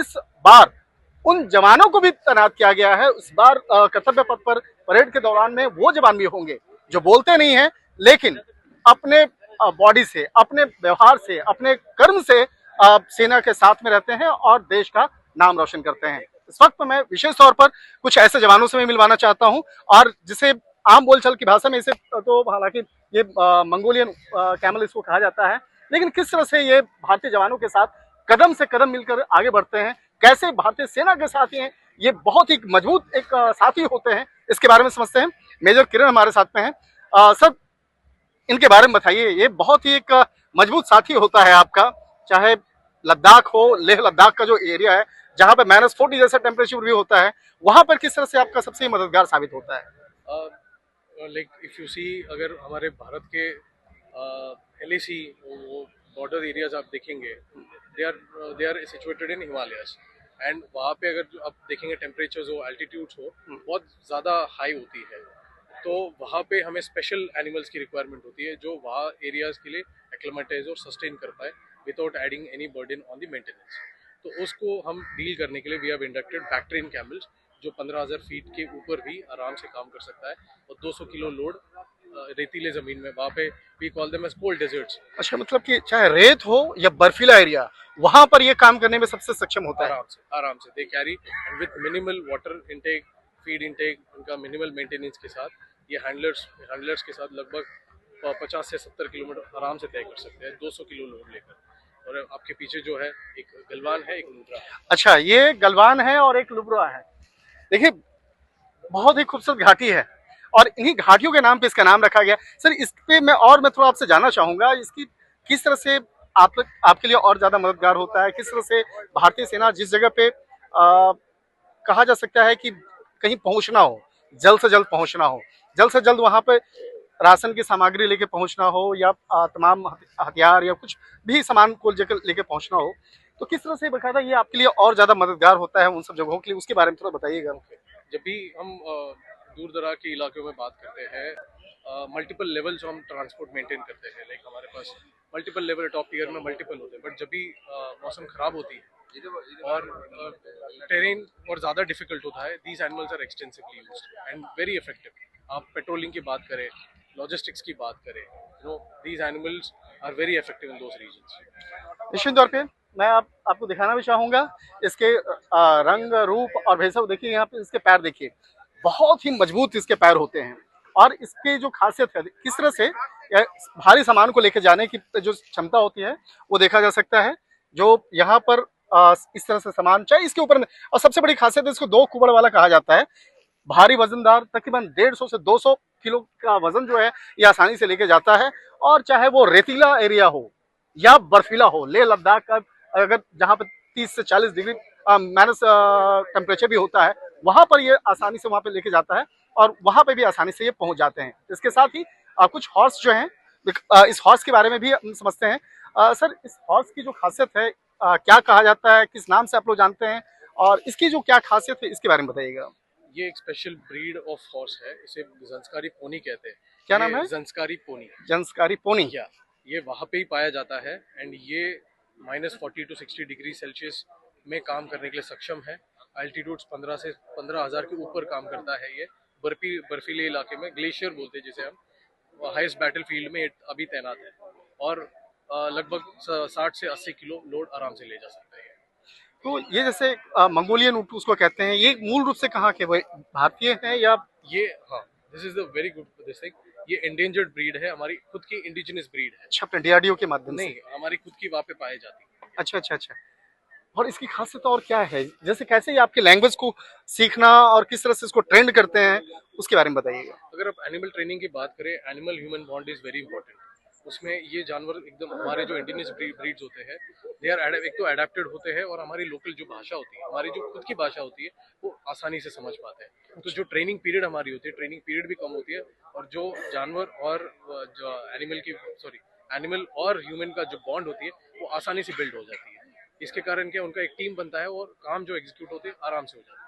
इस बार उन जवानों को भी तैनात किया गया है। इस बार कर्तव्य पथ पर परेड के दौरान में वो जवान भी होंगे जो बोलते नहीं हैं, लेकिन अपने बॉडी से, अपने व्यवहार से, अपने कर्म से सेना के साथ में रहते हैं और देश का नाम रोशन करते हैं। इस वक्त मैं विशेष तौर पर कुछ ऐसे जवानों से मैं मिलवाना चाहता हूं, और जिसे आम बोलचाल की भाषा में इसे तो हालांकि ये मंगोलियन कैमल इसको कहा जाता है, लेकिन किस तरह से ये भारतीय जवानों के साथ कदम से कदम मिलकर आगे बढ़ते हैं, कैसे भारतीय सेना के साथ ये बहुत ही मजबूत एक साथी होते हैं, इसके बारे में समझते हैं। मेजर किरण हमारे साथ में है। सर, इनके बारे में बताइए। ये बहुत ही एक मजबूत साथी होता है आपका, चाहे लद्दाख हो, लेह लद्दाख का जो एरिया है जहां पे -40 जैसा टेम्परेचर भी होता है, वहां पर किस तरह से आपका सबसे मददगार साबित होता है? लाइक इफ यू सी, अगर हमारे भारत के LAC वो बॉर्डर एरियाज आप देखेंगे, they are situated in Himalayas, and वहाँ पे अगर आप देखेंगे टेम्परेचर्स हो, एल्टीट्यूड्स हो, बहुत ज़्यादा हाई होती है, तो वहाँ पे हमें स्पेशल एनिमल्स की रिक्वायरमेंट होती है जो वहाँ एरियाज के लिए एक्लेमेटाइज और सस्टेन कर पाए without adding any burden on the maintenance. तो उसको हम डील करने के लिए वी हैव इंडक्टेड बैक्ट्रेन कैमल्स, जो 15,000 फीट के ऊपर भी आराम से काम कर सकता है, और 200 किलो लोड रेतीले ज़मीन में, वहाँ पे we call them as cold deserts. अच्छा, मतलब कि चाहे रेत हो या बर्फीला एरिया, वहां पर ये काम करने में सबसे सक्षम होता है। आराम से they carry, and with minimal water intake, feed intake, उनका मिनिमल मेंटेनेंस के साथ ये हैंडलर्स के साथ लगभग 50 से 70 किलोमीटर आराम से तय कर सकते हैं 200 किलो लोड लेकर। और आपके पीछे जो है एक गलवान है, एक लुब्रा है। अच्छा, ये गलवान है और एक लुब्रा है। देखिए, बहुत ही खूबसूरत घाटी है और इन्हीं घाटियों के नाम पे इसका नाम रखा गया। सर, इस पे मैं थोड़ा आपसे जानना चाहूंगा, इसकी किस तरह से आपके लिए और ज्यादा मददगार होता है, किस तरह से भारतीय सेना जिस जगह पे कहा जा सकता है कि कहीं पहुंचना हो, जल्द से जल्द पहुंचना हो, जल्द से जल्द वहां पे राशन की सामग्री लेके पहुंचना हो, या तमाम हथियार या कुछ भी सामान को लेके पहुंचना हो, तो किस तरह से बकायदा ये आपके लिए और ज्यादा मददगार होता है उन सब जगहों के लिए, उसके बारे में थोड़ा बताइएगा। जब भी हम दूर दराज के इलाकों में बात करते हैं, मल्टीपल लेवल्स हम ट्रांसपोर्ट मेंटेन करते हैं। लाइक हमारे पास मल्टीपल लेवल टॉप टियर में मल्टीपल होते हैं, बट जब भी मौसम खराब होती है और टेरेन और ज़्यादा डिफिकल्ट होता है, these animals are extensively used and very effective. आप पेट्रोलिंग की बात करें, लॉजिस्टिक्स की बात करें, these animals are very effective in those regions. निश्चित तौर पे मैं आपको दिखाना भी चाहूंगा इसके रंग रूप और भेषव। देखिए यहाँ पे इसके पैर देखिए, बहुत ही मजबूत इसके पैर होते हैं, और इसकी जो खासियत है किस तरह से भारी सामान को लेकर जाने की जो क्षमता होती है वो देखा जा सकता है। जो यहाँ पर इस तरह से सामान चाहे इसके ऊपर, और सबसे बड़ी खासियत है इसको 2 कुबड़ वाला कहा जाता है। भारी वजनदार तकरीबन 150 से 200 किलो का वजन जो है ये आसानी से लेके जाता है। और चाहे वो रेतीला एरिया हो या बर्फीला हो, लेह लद्दाख का अगर जहाँ पर 30 से 40 डिग्री माइनस टेम्परेचर भी होता है, वहां पर ये आसानी से वहां पे लेके जाता है, और वहां पे भी आसानी से ये पहुंच जाते हैं। इसके साथ ही कुछ हॉर्स जो हैं, इस हॉर्स के बारे में भी हम समझते हैं। सर, इस हॉर्स की जो खासियत है, क्या कहा जाता है, किस नाम से आप लोग जानते हैं, और इसकी जो क्या खासियत है इसके बारे में बताइएगा। ये एक स्पेशल ब्रीड ऑफ हॉर्स है, इसे जंस्कारी पोनी कहते हैं। क्या नाम है? जंस्कारी पोनी। जंस्कारी पोनी। या ये वहाँ पे ही पाया जाता है, एंड ये -40 to 60 डिग्री सेल्सियस में काम करने के लिए सक्षम है। एल्टीट्यूड्स 15 से 15,000 के ऊपर काम करता है। ये बर्फीले इलाके में, ग्लेशियर बोलते हैं जिसे हम, हाईएस्ट बैटल फील्ड में अभी तैनात है, और लगभग 60 से 80 किलो लोड आराम से ले जा सकता है। तो ये जैसे मंगोलियन ऊँट उसको कहते हैं, ये मूल रूप से कहाँ के, वो भारतीय हैं या? ये, हाँ, this is the very good this thing. ये एंडेंजर्ड ब्रीड है, हमारी खुद की इंडिजिनस ब्रीड है। अच्छा, अपने DRDO के माध्यम से? नहीं, हमारी खुद की वहाँ पे पाई जाती है। अच्छा अच्छा अच्छा। और इसकी खासियत और क्या है, जैसे कैसे ये आपके लैंग्वेज को सीखना और किस तरह से इसको ट्रेंड करते हैं, उसके बारे में बताइएगा। अगर आप एनिमल ट्रेनिंग की बात करें, animal human bond is very important. उसमें ये जानवर एकदम हमारे जो इंडिजिनस ब्रीड्स होते हैं, दे आर एक तो अडेप्टेड होते हैं, और हमारी लोकल जो भाषा होती है, हमारी जो खुद की भाषा होती है, वो आसानी से समझ पाते हैं। तो जो ट्रेनिंग पीरियड हमारी होती है, ट्रेनिंग पीरियड भी कम होती है, और जो जानवर और जो एनिमल और ह्यूमन का जो बॉन्ड होती है वो आसानी से बिल्ड हो जाती है। इसके कारण क्या, उनका एक टीम बनता है और काम जो एग्जीक्यूट होते हैं आराम से हो जाता है।